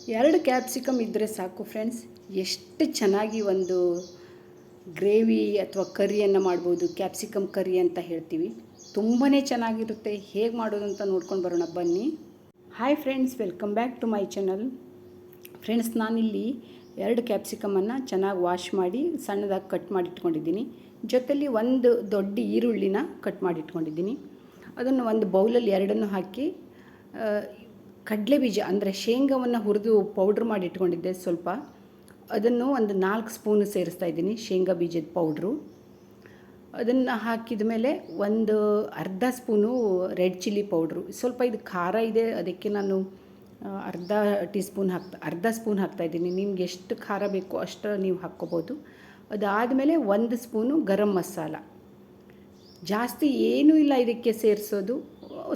2 capsicum ಇದ್ದರೆ ಸಾಕು friends. ಎಷ್ಟು ಚೆನ್ನಾಗಿ ಒಂದು ಗ್ರೇವಿ ಅಥವಾ ಕರಿಯನ್ನು ಮಾಡ್ಬೋದು. ಕ್ಯಾಪ್ಸಿಕಮ್ ಕರಿ ಅಂತ ಹೇಳ್ತೀವಿ. ತುಂಬಾ ಚೆನ್ನಾಗಿರುತ್ತೆ. ಹೇಗೆ ಮಾಡೋದು ಅಂತ ನೋಡ್ಕೊಂಡು ಬರೋಣ ಬನ್ನಿ. Hi friends, welcome back to my channel. Friends, ನಾನಿಲ್ಲಿ 2 ಕ್ಯಾಪ್ಸಿಕಮನ್ನು ಚೆನ್ನಾಗಿ ವಾಶ್ ಮಾಡಿ ಸಣ್ಣದಾಗಿ ಕಟ್ ಮಾಡಿ ಇಟ್ಕೊಂಡಿದ್ದೀನಿ. ಜೊತೆಲಿ ಒಂದು ದೊಡ್ಡ ಈರುಳ್ಳಿನ ಕಟ್ ಮಾಡಿ ಇಟ್ಕೊಂಡಿದ್ದೀನಿ. ಅದನ್ನು ಒಂದು ಬೌಲಲ್ಲಿ ಎರಡನ್ನು ಹಾಕಿ ಕಡಲೆ ಬೀಜ ಅಂದರೆ ಶೇಂಗಾವನ್ನು ಹುರಿದು ಪೌಡ್ರ್ ಮಾಡಿ ಇಟ್ಕೊಂಡಿದ್ದೆ ಸ್ವಲ್ಪ. ಅದನ್ನು ಒಂದು 4 ಸ್ಪೂನು ಸೇರಿಸ್ತಾ ಇದ್ದೀನಿ, ಶೇಂಗಾ ಬೀಜದ ಪೌಡ್ರು. ಅದನ್ನು ಹಾಕಿದ ಮೇಲೆ ಒಂದು ಅರ್ಧ ಸ್ಪೂನು ರೆಡ್ ಚಿಲ್ಲಿ ಪೌಡ್ರು. ಸ್ವಲ್ಪ ಇದು ಖಾರ ಇದೆ, ಅದಕ್ಕೆ ನಾನು ಅರ್ಧ ಸ್ಪೂನ್ ಹಾಕ್ತಾಯಿದ್ದೀನಿ. ನಿಮ್ಗೆ ಎಷ್ಟು ಖಾರ ಬೇಕೋ ಅಷ್ಟು ನೀವು ಹಾಕ್ಕೋಬೋದು. ಅದಾದಮೇಲೆ 1 ಸ್ಪೂನು ಗರಂ ಮಸಾಲ. ಜಾಸ್ತಿ ಏನೂ ಇಲ್ಲ ಇದಕ್ಕೆ ಸೇರಿಸೋದು.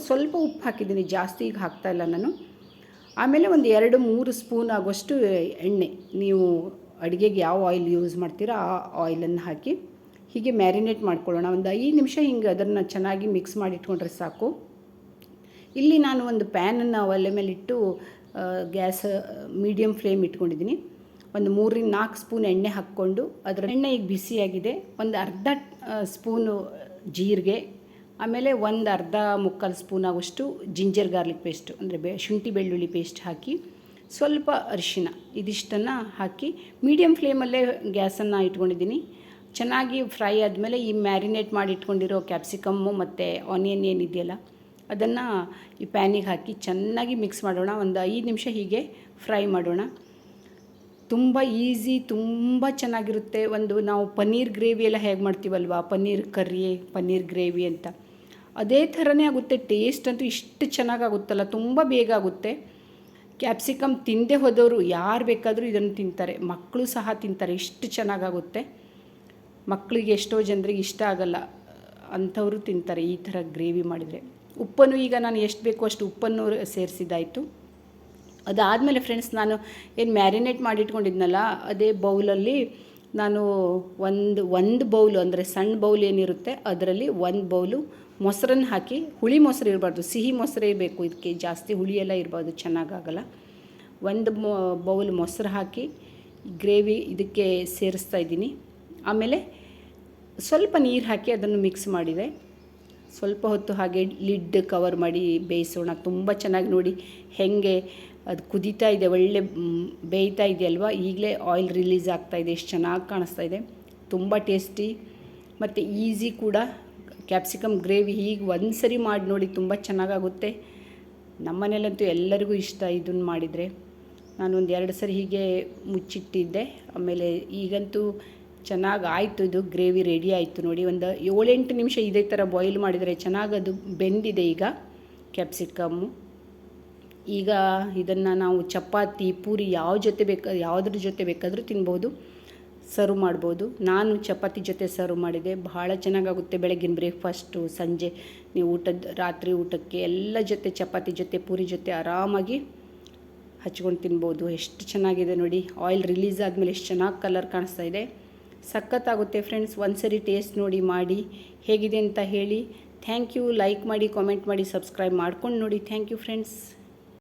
ಸ್ವಲ್ಪ ಉಪ್ಪು ಹಾಕಿದ್ದೀನಿ, ಜಾಸ್ತಿ ಈಗ ಹಾಕ್ತಾಯಿಲ್ಲ ನಾನು. ಆಮೇಲೆ ಒಂದು 2-3 ಸ್ಪೂನ್ ಆಗುವಷ್ಟು ಎಣ್ಣೆ, ನೀವು ಅಡುಗೆಗೆ ಯಾವ ಆಯಿಲ್ ಯೂಸ್ ಮಾಡ್ತೀರೋ ಆ ಆಯಿಲನ್ನು ಹಾಕಿ ಹೀಗೆ ಮ್ಯಾರಿನೇಟ್ ಮಾಡ್ಕೊಳ್ಳೋಣ. ಒಂದು 5 ನಿಮಿಷ ಹಿಂಗೆ ಅದನ್ನು ಚೆನ್ನಾಗಿ ಮಿಕ್ಸ್ ಮಾಡಿ ಇಟ್ಕೊಂಡ್ರೆ ಸಾಕು. ಇಲ್ಲಿ ನಾನು ಒಂದು ಪ್ಯಾನನ್ನು ಒಲೆ ಮೇಲಿಟ್ಟು ಗ್ಯಾಸ್ ಮೀಡಿಯಮ್ ಫ್ಲೇಮ್ ಇಟ್ಕೊಂಡಿದ್ದೀನಿ. ಒಂದು 3-4 ಸ್ಪೂನ್ ಎಣ್ಣೆ ಹಾಕ್ಕೊಂಡು ಅದರ ಎಣ್ಣೆ ಈಗ ಬಿಸಿಯಾಗಿದೆ. ಒಂದು ಅರ್ಧ ಸ್ಪೂನು ಜೀರಿಗೆ, ಆಮೇಲೆ ಒಂದು ಅರ್ಧ-ಮುಕ್ಕಾಲು ಸ್ಪೂನ್ ಆಗುವಷ್ಟು ಜಿಂಜರ್ ಗಾರ್ಲಿಕ್ ಪೇಸ್ಟು ಅಂದರೆ ಶುಂಠಿ ಬೆಳ್ಳುಳ್ಳಿ ಪೇಸ್ಟ್ ಹಾಕಿ, ಸ್ವಲ್ಪ ಅರಿಶಿನ, ಇದಿಷ್ಟನ್ನು ಹಾಕಿ ಮೀಡಿಯಮ್ ಫ್ಲೇಮಲ್ಲೇ ಗ್ಯಾಸನ್ನು ಇಟ್ಕೊಂಡಿದ್ದೀನಿ. ಚೆನ್ನಾಗಿ ಫ್ರೈ ಆದಮೇಲೆ ಈ ಮ್ಯಾರಿನೇಟ್ ಮಾಡಿ ಇಟ್ಕೊಂಡಿರೋ ಕ್ಯಾಪ್ಸಿಕಮ್ಮು ಮತ್ತು ಆನಿಯನ್ ಏನಿದೆಯಲ್ಲ ಅದನ್ನು ಈ ಪ್ಯಾನಿಗೆ ಹಾಕಿ ಚೆನ್ನಾಗಿ ಮಿಕ್ಸ್ ಮಾಡೋಣ. ಒಂದು 5 ನಿಮಿಷ ಹೀಗೆ ಫ್ರೈ ಮಾಡೋಣ. ತುಂಬ ಈಸಿ, ತುಂಬ ಚೆನ್ನಾಗಿರುತ್ತೆ. ನಾವು ಪನ್ನೀರ್ ಗ್ರೇವಿ ಎಲ್ಲ ಹೇಗೆ ಮಾಡ್ತೀವಲ್ವ, ಪನ್ನೀರ್ ಕರ್ರಿ, ಪನ್ನೀರ್ ಗ್ರೇವಿ ಅಂತ, ಅದೇ ಥರನೇ ಆಗುತ್ತೆ. ಟೇಸ್ಟ್ ಅಂತೂ ಇಷ್ಟು ಚೆನ್ನಾಗಾಗುತ್ತಲ್ಲ, ತುಂಬ ಬೇಗ ಆಗುತ್ತೆ. ಕ್ಯಾಪ್ಸಿಕಮ್ ತಿಂದೇ ಹೋದವರು ಯಾರು ಬೇಕಾದರೂ ಇದನ್ನು ತಿಂತಾರೆ. ಮಕ್ಕಳು ಸಹ ತಿಂತಾರೆ, ಇಷ್ಟು ಚೆನ್ನಾಗಾಗುತ್ತೆ. ಮಕ್ಕಳಿಗೆ ಎಷ್ಟೋ ಜನರಿಗೆ ಇಷ್ಟ ಆಗಲ್ಲ, ಅಂಥವರು ತಿಂತಾರೆ ಈ ಥರ ಗ್ರೇವಿ ಮಾಡಿದರೆ. ಉಪ್ಪನ್ನು ಈಗ ನಾನು ಎಷ್ಟು ಬೇಕೋ ಅಷ್ಟು ಉಪ್ಪನ್ನು ಸೇರಿಸಿದ್ದಾಯಿತು. ಅದಾದಮೇಲೆ ಫ್ರೆಂಡ್ಸ್, ನಾನು ಏನು ಮ್ಯಾರಿನೇಟ್ ಮಾಡಿಟ್ಕೊಂಡಿದ್ನಲ್ಲ ಅದೇ ಬೌಲಲ್ಲಿ ನಾನು ಒಂದು ಬೌಲು ಅಂದರೆ ಸಣ್ಣ ಬೌಲ್ ಏನಿರುತ್ತೆ ಅದರಲ್ಲಿ 1 ಬೌಲು ಮೊಸರನ್ನು ಹಾಕಿ, ಹುಳಿ ಮೊಸರು ಇರಬಾರ್ದು, ಸಿಹಿ ಮೊಸರೇ ಬೇಕು ಇದಕ್ಕೆ, ಜಾಸ್ತಿ ಹುಳಿ ಎಲ್ಲ ಇರಬಾರ್ದು, ಚೆನ್ನಾಗಾಗಲ್ಲ. 1 ಬೌಲ್ ಮೊಸರು ಹಾಕಿ ಗ್ರೇವಿ ಇದಕ್ಕೆ ಸೇರಿಸ್ತಾ ಇದ್ದೀನಿ. ಆಮೇಲೆ ಸ್ವಲ್ಪ ನೀರು ಹಾಕಿ ಅದನ್ನು ಮಿಕ್ಸ್ ಮಾಡಿದೆ. ಸ್ವಲ್ಪ ಹೊತ್ತು ಹಾಗೆ ಲಿಡ್ ಕವರ್ ಮಾಡಿ ಬೇಯಿಸೋಣ. ತುಂಬ ಚೆನ್ನಾಗಿ ನೋಡಿ ಹೇಗೆ ಅದು ಕುದೀತಾ ಇದೆ, ಒಳ್ಳೆ ಬೇಯ್ತಾ ಇದೆಯಲ್ವ. ಈಗಲೇ ಆಯಿಲ್ ರಿಲೀಸ್ ಆಗ್ತಾಯಿದೆ, ಎಷ್ಟು ಚೆನ್ನಾಗಿ ಕಾಣಿಸ್ತಾ ಇದೆ. ತುಂಬ ಟೇಸ್ಟಿ ಮತ್ತು ಈಸಿ ಕೂಡ. ಕ್ಯಾಪ್ಸಿಕಮ್ ಗ್ರೇವಿ ಹೀಗೆ ಒಂದು ಸರಿ ಮಾಡಿ ನೋಡಿ, ತುಂಬ ಚೆನ್ನಾಗಾಗುತ್ತೆ. ನಮ್ಮನೇಲಂತೂ ಎಲ್ಲರಿಗೂ ಇಷ್ಟ ಇದನ್ನು ಮಾಡಿದರೆ. ನಾನೊಂದು 2 ಸರಿ ಹೀಗೆ ಮುಚ್ಚಿಟ್ಟಿದ್ದೆ. ಆಮೇಲೆ ಈಗಂತೂ ಚೆನ್ನಾಗಿ ಆಯಿತು, ಇದು ಗ್ರೇವಿ ರೆಡಿ ಆಯಿತು ನೋಡಿ. ಒಂದು 7-8 ನಿಮಿಷ ಇದೇ ಥರ ಬಾಯ್ಲ್ ಮಾಡಿದರೆ ಚೆನ್ನಾಗದು ಬೆಂದಿದೆ ಈಗ ಕ್ಯಾಪ್ಸಿಕಮ್ಮು. ಈಗ ಇದನ್ನು ನಾವು ಚಪಾತಿ, ಪೂರಿ ಯಾವುದ್ರ ಜೊತೆ ಬೇಕಾದರೂ ತಿನ್ಬೋದು, ಸರ್ವ್ ಮಾಡ್ಬೋದು. ನಾನು ಚಪಾತಿ ಜೊತೆ ಸರ್ವ್ ಮಾಡಿದೆ, ಬಹಳ ಚೆನ್ನಾಗಾಗುತ್ತೆ. ಬೆಳಗಿನ ಬ್ರೇಕ್ಫಾಸ್ಟು, ಸಂಜೆ ನೀವು ರಾತ್ರಿ ಊಟಕ್ಕೆ ಎಲ್ಲ ಜೊತೆ, ಚಪಾತಿ ಜೊತೆ, ಪೂರಿ ಜೊತೆ ಆರಾಮಾಗಿ ಹಚ್ಕೊಂಡು ತಿನ್ಬೋದು. ಎಷ್ಟು ಚೆನ್ನಾಗಿದೆ ನೋಡಿ. ಆಯಿಲ್ ರಿಲೀಸ್ ಆದಮೇಲೆ ಎಷ್ಟು ಚೆನ್ನಾಗಿ ಕಲರ್ ಕಾಣಿಸ್ತಾ ಇದೆ, ಸಖತ್ತಾಗುತ್ತೆ ಫ್ರೆಂಡ್ಸ್. ಒಂದು ಸರಿ ಟೇಸ್ಟ್ ನೋಡಿ, ಮಾಡಿ ಹೇಗಿದೆ ಅಂತ ಹೇಳಿ. Thank you. ಲೈಕ್ ಮಾಡಿ, ಕಾಮೆಂಟ್ ಮಾಡಿ, ಸಬ್ಸ್ಕ್ರೈಬ್ ಮಾಡ್ಕೊಂಡು ನೋಡಿ. Thank you friends.